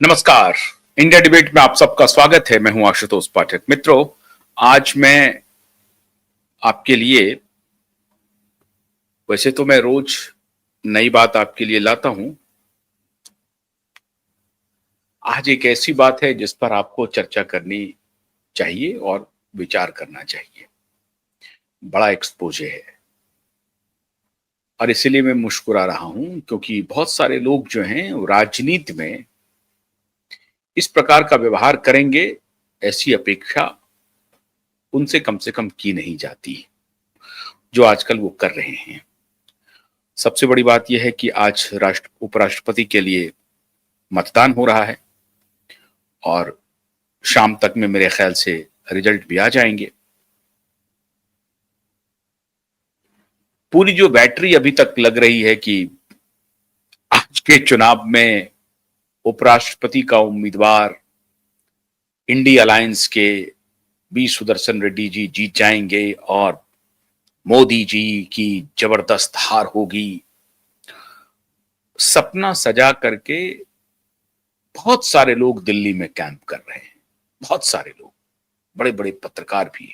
नमस्कार। India debate में आप सबका स्वागत है। मैं हूं आशुतोष पाठक। मित्रों, आज मैं आपके लिए, वैसे तो मैं रोज नई बात आपके लिए लाता हूं, आज एक ऐसी बात है जिस पर आपको चर्चा करनी चाहिए और विचार करना चाहिए। बड़ा एक्सपोजे है और इसीलिए मैं मुस्कुरा रहा हूं क्योंकि बहुत सारे लोग जो हैं वो राजनीति में इस प्रकार का व्यवहार करेंगे, ऐसी अपेक्षा उनसे कम से कम की नहीं जाती, जो आजकल वो कर रहे हैं। सबसे बड़ी बात यह है कि आज उपराष्ट्रपति के लिए मतदान हो रहा है और शाम तक में मेरे ख्याल से रिजल्ट भी आ जाएंगे। पूरी जो बैटरी अभी तक लग रही है कि आज के चुनाव में उपराष्ट्रपति का उम्मीदवार इंडी अलायंस के बी सुदर्शन रेड्डी जी जीत जाएंगे और मोदी जी की जबरदस्त हार होगी, सपना सजा करके बहुत सारे लोग दिल्ली में कैंप कर रहे हैं। बहुत सारे लोग, बड़े बड़े पत्रकार भी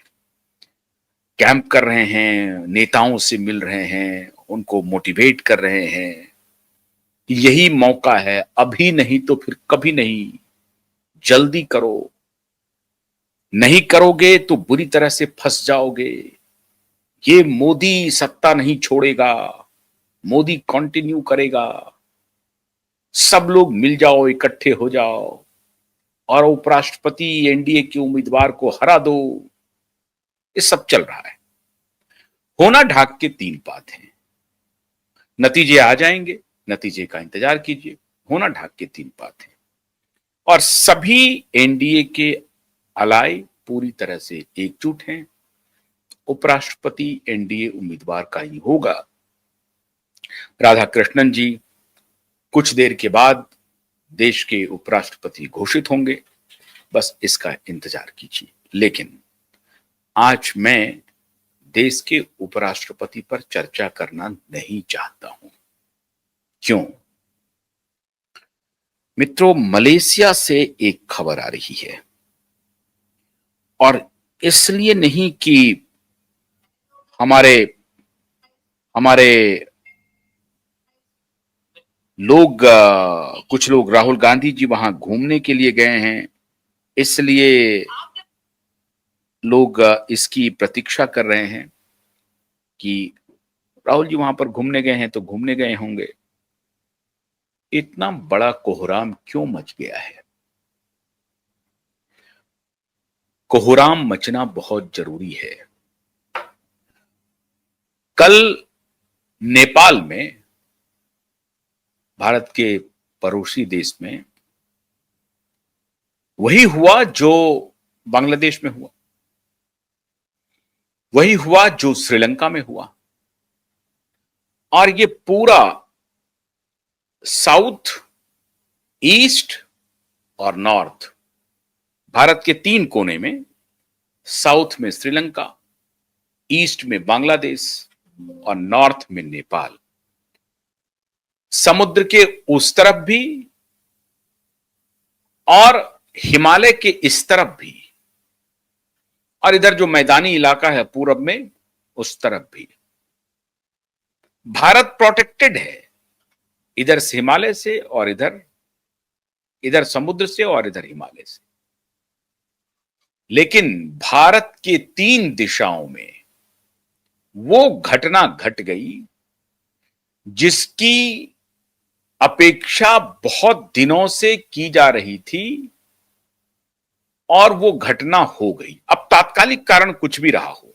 कैंप कर रहे हैं, नेताओं से मिल रहे हैं, उनको मोटिवेट कर रहे हैं। यही मौका है, अभी नहीं तो फिर कभी नहीं, जल्दी करो, नहीं करोगे तो बुरी तरह से फंस जाओगे। ये मोदी सत्ता नहीं छोड़ेगा, मोदी कंटिन्यू करेगा। सब लोग मिल जाओ, इकट्ठे हो जाओ और उपराष्ट्रपति एनडीए के उम्मीदवार को हरा दो। ये सब चल रहा है। होना ढाक के तीन बात है, नतीजे आ जाएंगे, नतीजे का इंतजार कीजिए। होना ढाक के तीन बात है और सभी एनडीए के अलाय पूरी तरह से एकजुट हैं। उपराष्ट्रपति एनडीए उम्मीदवार का ही होगा। राधाकृष्णन जी कुछ देर के बाद देश के उपराष्ट्रपति घोषित होंगे, बस इसका इंतजार कीजिए। लेकिन आज मैं देश के उपराष्ट्रपति पर चर्चा करना नहीं चाहता हूं। क्यों? मित्रों, मलेशिया से एक खबर आ रही है और इसलिए नहीं कि हमारे हमारे लोग कुछ लोग राहुल गांधी जी वहां घूमने के लिए गए हैं, इसलिए लोग इसकी प्रतीक्षा कर रहे हैं कि राहुल जी वहां पर घूमने गए हैं तो घूमने गए होंगे। इतना बड़ा कोहराम क्यों मच गया है? कोहराम मचना बहुत जरूरी है। कल नेपाल में, भारत के पड़ोसी देश में, वही हुआ जो बांग्लादेश में हुआ, वही हुआ जो श्रीलंका में हुआ। और ये पूरा साउथ, ईस्ट और नॉर्थ, भारत के तीन कोने में, साउथ में श्रीलंका, ईस्ट में बांग्लादेश और नॉर्थ में नेपाल, समुद्र के उस तरफ भी और हिमालय के इस तरफ भी, और इधर जो मैदानी इलाका है पूरब में, उस तरफ भी भारत प्रोटेक्टेड है। इधर से हिमालय से और इधर इधर समुद्र से और इधर हिमालय से। लेकिन भारत के तीन दिशाओं में वो घटना घट गई जिसकी अपेक्षा बहुत दिनों से की जा रही थी और वो घटना हो गई। अब तात्कालिक कारण कुछ भी रहा हो,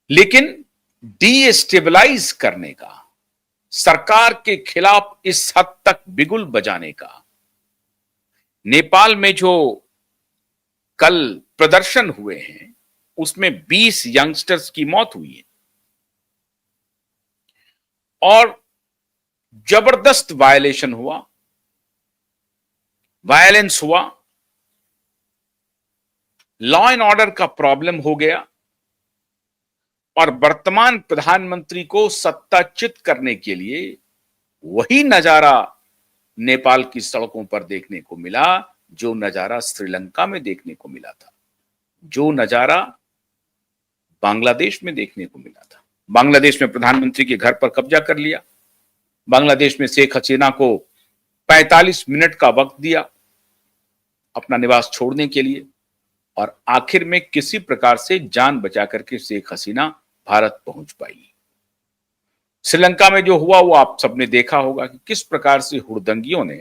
लेकिन डीस्टेबलाइज करने का, सरकार के खिलाफ इस हद तक बिगुल बजाने का, नेपाल में जो कल प्रदर्शन हुए हैं उसमें 20 यंगस्टर्स की मौत हुई है और जबरदस्त वायलेशन हुआ, वायलेंस हुआ, लॉ एंड ऑर्डर का प्रॉब्लम हो गया और वर्तमान प्रधानमंत्री को सत्ताच्युत करने के लिए वही नजारा नेपाल की सड़कों पर देखने को मिला, जो नजारा श्रीलंका में देखने को मिला था, जो नजारा बांग्लादेश में देखने को मिला था। बांग्लादेश में प्रधानमंत्री के घर पर कब्जा कर लिया, बांग्लादेश में शेख हसीना को 45 मिनट का वक्त दिया अपना निवास छोड़ने के लिए, और आखिर में किसी प्रकार से जान बचा करके शेख हसीना भारत पहुंच पाई। श्रीलंका में जो हुआ वो आप सबने देखा होगा कि किस प्रकार से हुड़दंगियों ने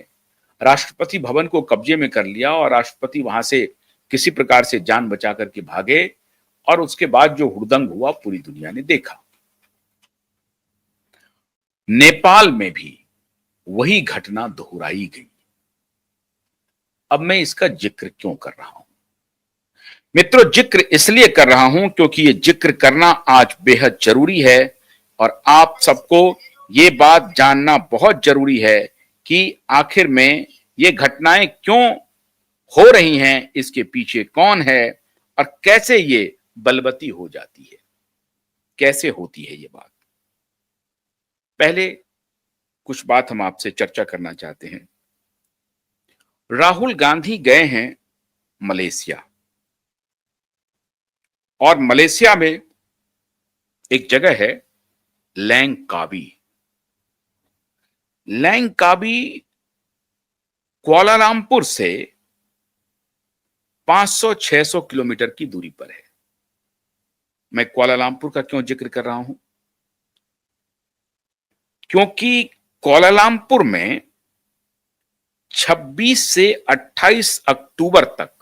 राष्ट्रपति भवन को कब्जे में कर लिया और राष्ट्रपति वहां से किसी प्रकार से जान बचा करके भागे, और उसके बाद जो हुड़दंग हुआ पूरी दुनिया ने देखा। नेपाल में भी वही घटना दोहराई गई। अब मैं इसका जिक्र क्यों कर रहा हूं मित्रों? जिक्र इसलिए कर रहा हूं क्योंकि ये जिक्र करना आज बेहद जरूरी है, और आप सबको ये बात जानना बहुत जरूरी है कि आखिर में ये घटनाएं क्यों हो रही हैं, इसके पीछे कौन है और कैसे ये बलवती हो जाती है, कैसे होती है ये बात। पहले कुछ बात हम आपसे चर्चा करना चाहते हैं। राहुल गांधी गए हैं मलेशिया, और मलेशिया में एक जगह है लैंकावी। लैंकावी कुआलालंपुर से 500-600 किलोमीटर की दूरी पर है। मैं कुआलालंपुर का क्यों जिक्र कर रहा हूं? क्योंकि कुआलालंपुर में 26 से 28 अक्टूबर तक